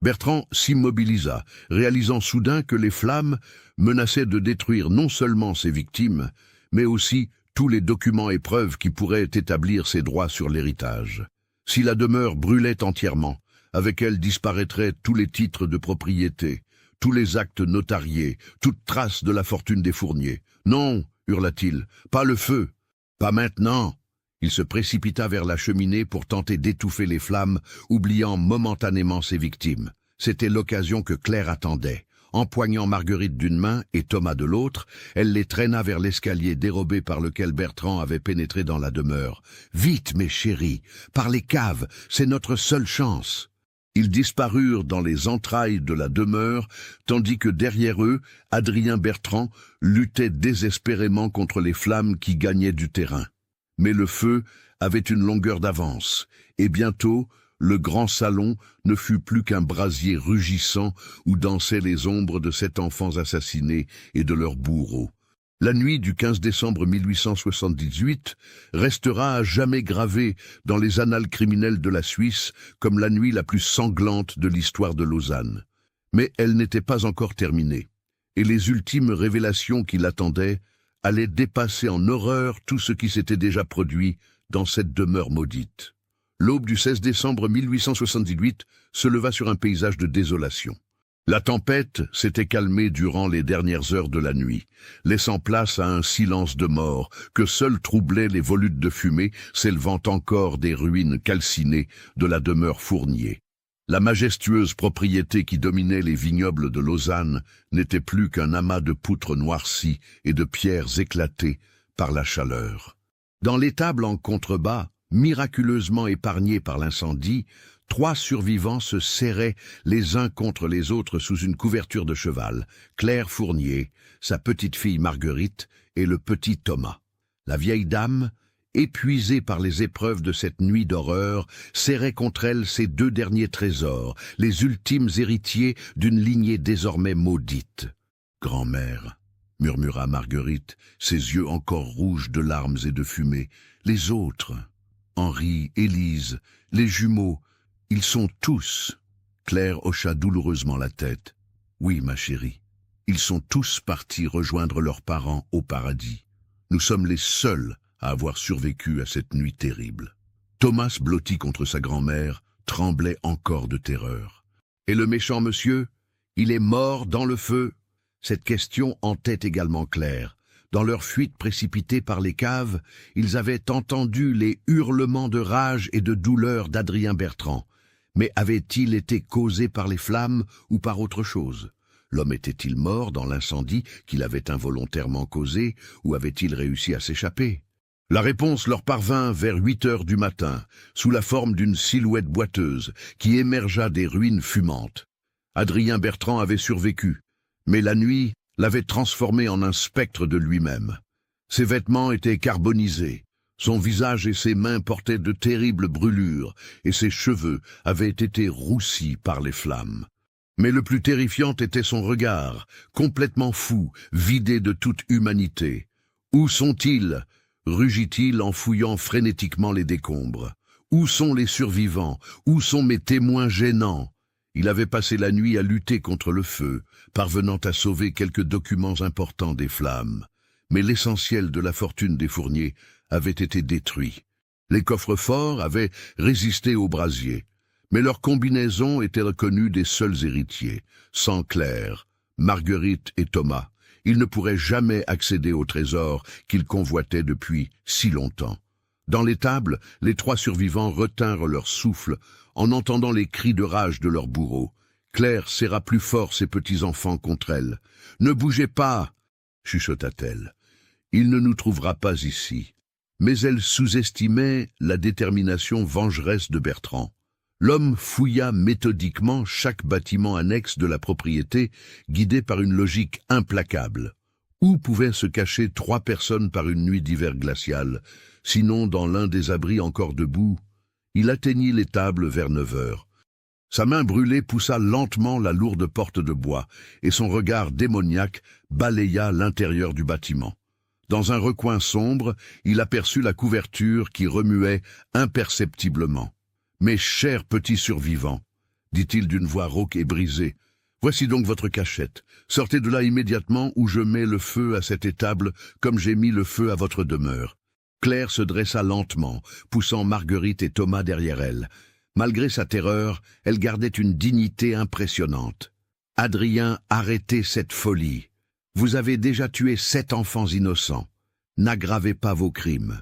Bertrand s'immobilisa, réalisant soudain que les flammes menaçaient de détruire non seulement ses victimes, mais aussi tous les documents et preuves qui pourraient établir ses droits sur l'héritage. Si la demeure brûlait entièrement, avec elle disparaîtraient tous les titres de propriété, tous les actes notariés, toute trace de la fortune des Fournier. « Non !» hurla-t-il, « pas le feu, pas maintenant !» Il se précipita vers la cheminée pour tenter d'étouffer les flammes, oubliant momentanément ses victimes. C'était l'occasion que Claire attendait. Empoignant Marguerite d'une main et Thomas de l'autre, elle les traîna vers l'escalier dérobé par lequel Bertrand avait pénétré dans la demeure. « Vite, mes chéris, par les caves, c'est notre seule chance !» Ils disparurent dans les entrailles de la demeure, tandis que derrière eux, Adrien Bertrand luttait désespérément contre les flammes qui gagnaient du terrain. Mais le feu avait une longueur d'avance, et bientôt, le grand salon ne fut plus qu'un brasier rugissant où dansaient les ombres de 7 enfants assassinés et de leurs bourreaux. La nuit du 15 décembre 1878 restera à jamais gravée dans les annales criminelles de la Suisse comme la nuit la plus sanglante de l'histoire de Lausanne. Mais elle n'était pas encore terminée, et les ultimes révélations qui l'attendaient allaient dépasser en horreur tout ce qui s'était déjà produit dans cette demeure maudite. L'aube du 16 décembre 1878 se leva sur un paysage de désolation. La tempête s'était calmée durant les dernières heures de la nuit, laissant place à un silence de mort que seul troublaient les volutes de fumée s'élevant encore des ruines calcinées de la demeure Fournier. La majestueuse propriété qui dominait les vignobles de Lausanne n'était plus qu'un amas de poutres noircies et de pierres éclatées par la chaleur. Dans l'étable en contrebas, miraculeusement épargnée par l'incendie, 3 survivants se serraient les uns contre les autres sous une couverture de cheval, Claire Fournier, sa petite-fille Marguerite et le petit Thomas. La vieille dame, épuisée par les épreuves de cette nuit d'horreur, serrait contre elle ses 2 derniers trésors, les ultimes héritiers d'une lignée désormais maudite. « Grand-mère » murmura Marguerite, ses yeux encore rouges de larmes et de fumée. « Les autres, Henri, Élise, les jumeaux, ils sont tous. » Claire hocha douloureusement la tête. « Oui, ma chérie, ils sont tous partis rejoindre leurs parents au paradis. Nous sommes les seuls à avoir survécu à cette nuit terrible. » Thomas, blotti contre sa grand-mère, tremblait encore de terreur. « Et le méchant monsieur, il est mort dans le feu ?» Cette question hantait également Claire. Dans leur fuite précipitée par les caves, ils avaient entendu les hurlements de rage et de douleur d'Adrien Bertrand. Mais avaient-ils été causés par les flammes ou par autre chose? L'homme était-il mort dans l'incendie qu'il avait involontairement causé ou avait-il réussi à s'échapper? La réponse leur parvint vers 8 heures du matin, sous la forme d'une silhouette boiteuse qui émergea des ruines fumantes. Adrien Bertrand avait survécu, mais la nuit l'avait transformé en un spectre de lui-même. Ses vêtements étaient carbonisés, son visage et ses mains portaient de terribles brûlures, et ses cheveux avaient été roussis par les flammes. Mais le plus terrifiant était son regard, complètement fou, vidé de toute humanité. « Où sont-ils » rugit-il en fouillant frénétiquement les décombres. « Où sont les survivants? Où sont mes témoins gênants ?» Il avait passé la nuit à lutter contre le feu, parvenant à sauver quelques documents importants des flammes. Mais l'essentiel de la fortune des Fournier avait été détruit. Les coffres-forts avaient résisté au brasier, mais leur combinaison était reconnue des seuls héritiers. Sans Claire, Marguerite et Thomas, ils ne pourraient jamais accéder au trésor qu'ils convoitaient depuis si longtemps. Dans l'étable, les 3 survivants retinrent leur souffle en entendant les cris de rage de leur bourreau. Claire serra plus fort ses petits-enfants contre elle. « Ne bougez pas !» chuchota-t-elle. « Il ne nous trouvera pas ici. Mais elle sous-estimait la détermination vengeresse de Bertrand. L'homme fouilla méthodiquement chaque bâtiment annexe de la propriété, guidé par une logique implacable. Où pouvaient se cacher 3 personnes par une nuit d'hiver glacial, sinon dans l'un des abris encore debout? Il atteignit l'étable vers 9 heures. Sa main brûlée poussa lentement la lourde porte de bois, et son regard démoniaque balaya l'intérieur du bâtiment. Dans un recoin sombre, il aperçut la couverture qui remuait imperceptiblement. « Mes chers petits survivants, dit-il d'une voix rauque et brisée, voici donc votre cachette. Sortez de là immédiatement ou je mets le feu à cette étable comme j'ai mis le feu à votre demeure. » Claire se dressa lentement, poussant Marguerite et Thomas derrière elle. Malgré sa terreur, elle gardait une dignité impressionnante. « Adrien, arrêtez cette folie. Vous avez déjà tué 7 enfants innocents. N'aggravez pas vos crimes. »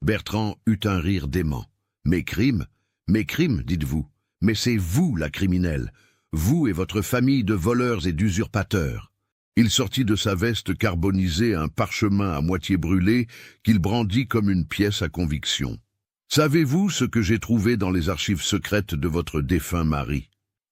Bertrand eut un rire dément. « Mes crimes ? Mes crimes, dites-vous. Mais c'est vous la criminelle. Vous et votre famille de voleurs et d'usurpateurs. » Il sortit de sa veste carbonisée un parchemin à moitié brûlé qu'il brandit comme une pièce à conviction. « Savez-vous ce que j'ai trouvé dans les archives secrètes de votre défunt mari?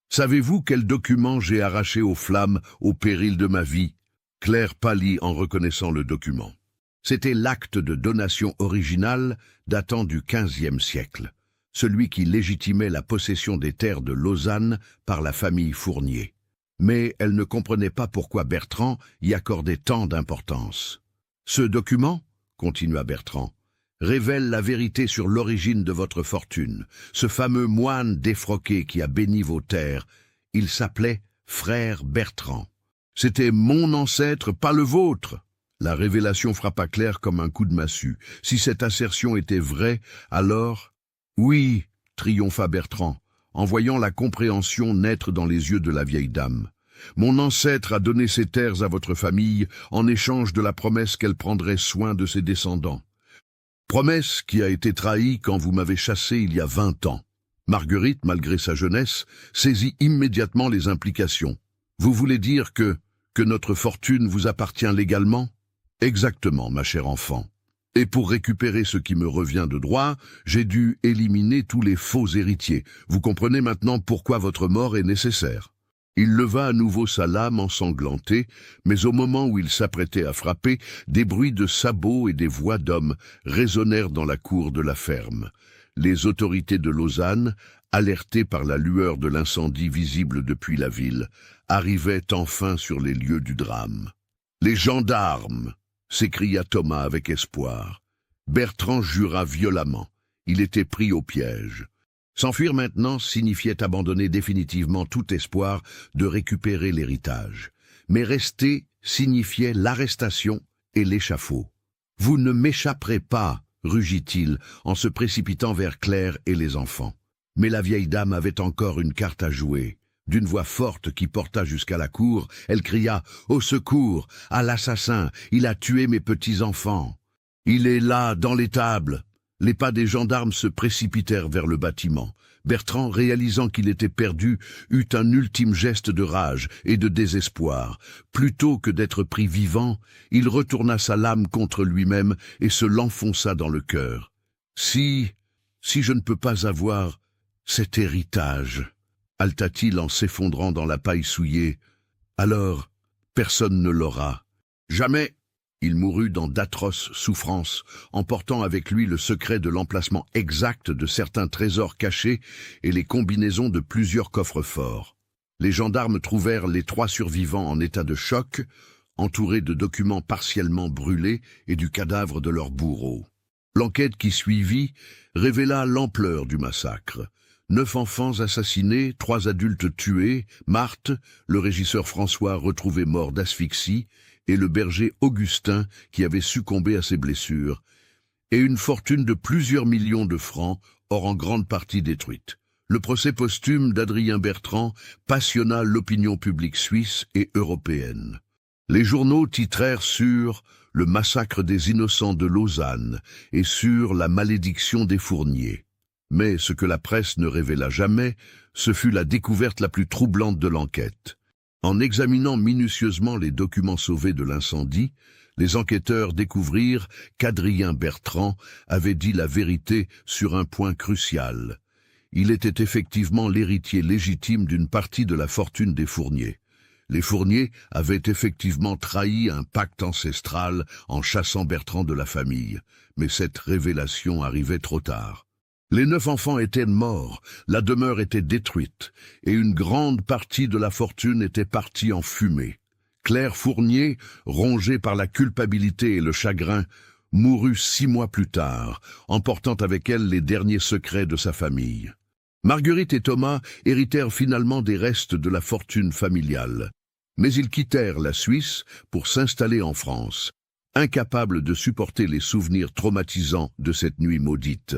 Savez-vous quel document j'ai arraché aux flammes au péril de ma vie ?» Claire pâlit en reconnaissant le document. C'était l'acte de donation original datant du XVe siècle, celui qui légitimait la possession des terres de Lausanne par la famille Fournier. Mais elle ne comprenait pas pourquoi Bertrand y accordait tant d'importance. « Ce document, continua Bertrand, révèle la vérité sur l'origine de votre fortune. Ce fameux moine défroqué qui a béni vos terres, il s'appelait Frère Bertrand. C'était mon ancêtre, pas le vôtre. » La révélation frappa Claire comme un coup de massue. Si cette assertion était vraie, alors... « Oui, triompha Bertrand, en voyant la compréhension naître dans les yeux de la vieille dame. Mon ancêtre a donné ses terres à votre famille en échange de la promesse qu'elle prendrait soin de ses descendants. Promesse qui a été trahie quand vous m'avez chassé il y a 20 ans. Marguerite, malgré sa jeunesse, saisit immédiatement les implications. Vous voulez dire que notre fortune vous appartient légalement? Exactement, ma chère enfant. Et pour récupérer ce qui me revient de droit, j'ai dû éliminer tous les faux héritiers. Vous comprenez maintenant pourquoi votre mort est nécessaire. » Il leva à nouveau sa lame ensanglantée, mais au moment où il s'apprêtait à frapper, des bruits de sabots et des voix d'hommes résonnèrent dans la cour de la ferme. Les autorités de Lausanne, alertées par la lueur de l'incendie visible depuis la ville, arrivaient enfin sur les lieux du drame. « Les gendarmes !» s'écria Thomas avec espoir. Bertrand jura violemment. Il était pris au piège. S'enfuir maintenant signifiait abandonner définitivement tout espoir de récupérer l'héritage. Mais rester signifiait l'arrestation et l'échafaud. « Vous ne m'échapperez pas !» rugit-il en se précipitant vers Claire et les enfants. Mais la vieille dame avait encore une carte à jouer. D'une voix forte qui porta jusqu'à la cour, elle cria « Au secours! À l'assassin! Il a tué mes petits-enfants! » « Il est là, dans l'étable !» Les pas des gendarmes se précipitèrent vers le bâtiment. Bertrand, réalisant qu'il était perdu, eut un ultime geste de rage et de désespoir. Plutôt que d'être pris vivant, il retourna sa lame contre lui-même et se l'enfonça dans le cœur. « Si je ne peux pas avoir cet héritage !» halta-t-il en s'effondrant dans la paille souillée. « Alors, personne ne l'aura. Jamais !» Il mourut dans d'atroces souffrances, emportant avec lui le secret de l'emplacement exact de certains trésors cachés et les combinaisons de plusieurs coffres-forts. Les gendarmes trouvèrent les 3 survivants en état de choc, entourés de documents partiellement brûlés et du cadavre de leur bourreau. L'enquête qui suivit révéla l'ampleur du massacre. 9 enfants assassinés, 3 adultes tués, Marthe, le régisseur François retrouvé mort d'asphyxie, et le berger Augustin qui avait succombé à ses blessures, et une fortune de plusieurs millions de francs, or en grande partie détruite. Le procès posthume d'Adrien Bertrand passionna l'opinion publique suisse et européenne. Les journaux titrèrent sur « Le massacre des innocents de Lausanne » et sur « La malédiction des Fourniers ». Mais ce que la presse ne révéla jamais, ce fut la découverte la plus troublante de l'enquête. En examinant minutieusement les documents sauvés de l'incendie, Les enquêteurs découvrirent qu'Adrien Bertrand avait dit la vérité sur un point crucial. Il était effectivement l'héritier légitime d'une partie de la fortune des Fournier. Les Fournier avaient effectivement trahi un pacte ancestral en chassant Bertrand de la famille, mais cette révélation arrivait trop tard. Les 9 enfants étaient morts, la demeure était détruite, et une grande partie de la fortune était partie en fumée. Claire Fournier, rongée par la culpabilité et le chagrin, mourut 6 mois plus tard, emportant avec elle les derniers secrets de sa famille. Marguerite et Thomas héritèrent finalement des restes de la fortune familiale. Mais ils quittèrent la Suisse pour s'installer en France, incapables de supporter les souvenirs traumatisants de cette nuit maudite.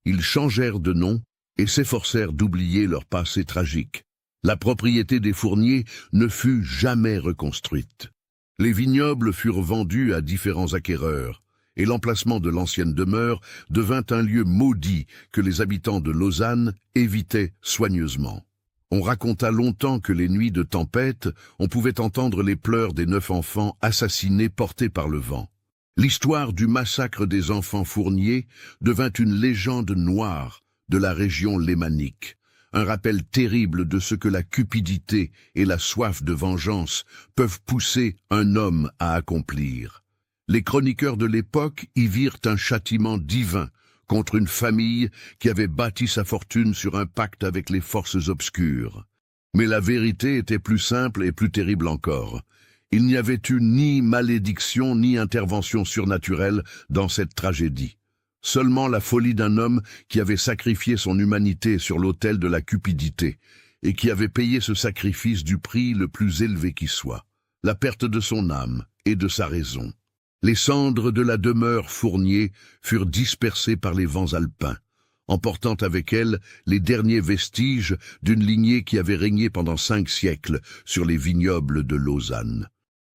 Ils changèrent de nom et s'efforcèrent d'oublier leur passé tragique. La propriété des Fournier ne fut jamais reconstruite. Les vignobles furent vendus à différents acquéreurs, et l'emplacement de l'ancienne demeure devint un lieu maudit que les habitants de Lausanne évitaient soigneusement. On raconta longtemps que les nuits de tempête, on pouvait entendre les pleurs des 9 enfants assassinés portés par le vent. L'histoire du massacre des enfants Fournier devint une légende noire de la région lémanique, un rappel terrible de ce que la cupidité et la soif de vengeance peuvent pousser un homme à accomplir. Les chroniqueurs de l'époque y virent un châtiment divin contre une famille qui avait bâti sa fortune sur un pacte avec les forces obscures. Mais la vérité était plus simple et plus terrible encore. Il n'y avait eu ni malédiction ni intervention surnaturelle dans cette tragédie. Seulement la folie d'un homme qui avait sacrifié son humanité sur l'autel de la cupidité et qui avait payé ce sacrifice du prix le plus élevé qui soit, la perte de son âme et de sa raison. Les cendres de la demeure Fournier furent dispersées par les vents alpins, emportant avec elles les derniers vestiges d'une lignée qui avait régné pendant 5 siècles sur les vignobles de Lausanne.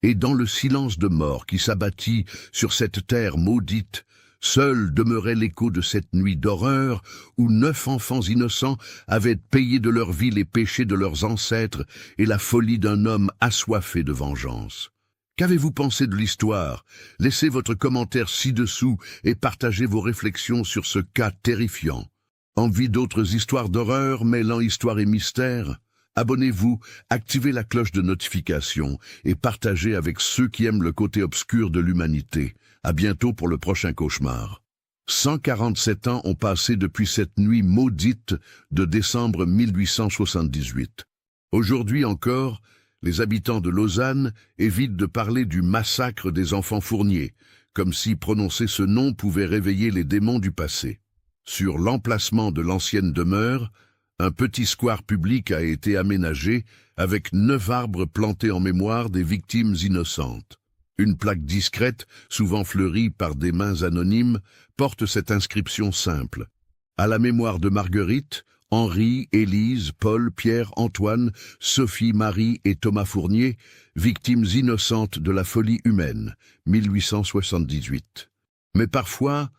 Et dans le silence de mort qui s'abattit sur cette terre maudite, seul demeurait l'écho de cette nuit d'horreur où 9 enfants innocents avaient payé de leur vie les péchés de leurs ancêtres et la folie d'un homme assoiffé de vengeance. Qu'avez-vous pensé de l'histoire? Laissez votre commentaire ci-dessous et partagez vos réflexions sur ce cas terrifiant. Envie d'autres histoires d'horreur mêlant histoire et mystère? Abonnez-vous, activez la cloche de notification et partagez avec ceux qui aiment le côté obscur de l'humanité. À bientôt pour le prochain cauchemar. 147 ans ont passé depuis cette nuit maudite de décembre 1878. Aujourd'hui encore, les habitants de Lausanne évitent de parler du massacre des enfants Fournier, comme si prononcer ce nom pouvait réveiller les démons du passé. Sur l'emplacement de l'ancienne demeure, un petit square public a été aménagé avec 9 arbres plantés en mémoire des victimes innocentes. Une plaque discrète, souvent fleurie par des mains anonymes, porte cette inscription simple. À la mémoire de Marguerite, Henri, Élise, Paul, Pierre, Antoine, Sophie, Marie et Thomas Fournier, victimes innocentes de la folie humaine, 1878. Mais parfois,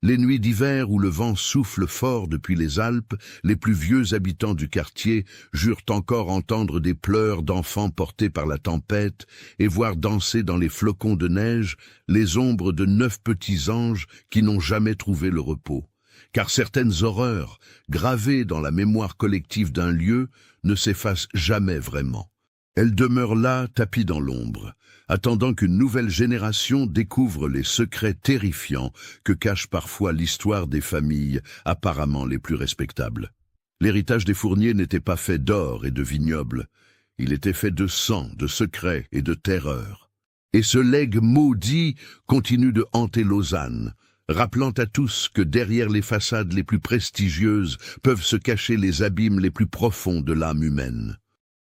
les nuits d'hiver où le vent souffle fort depuis les Alpes, les plus vieux habitants du quartier jurent encore entendre des pleurs d'enfants portés par la tempête et voir danser dans les flocons de neige les ombres de 9 petits anges qui n'ont jamais trouvé le repos. Car certaines horreurs, gravées dans la mémoire collective d'un lieu, ne s'effacent jamais vraiment. Elles demeurent là, tapies dans l'ombre, attendant qu'une nouvelle génération découvre les secrets terrifiants que cache parfois l'histoire des familles apparemment les plus respectables. L'héritage des Fournier n'était pas fait d'or et de vignobles, il était fait de sang, de secrets et de terreur. Et ce legs maudit continue de hanter Lausanne, rappelant à tous que derrière les façades les plus prestigieuses peuvent se cacher les abîmes les plus profonds de l'âme humaine.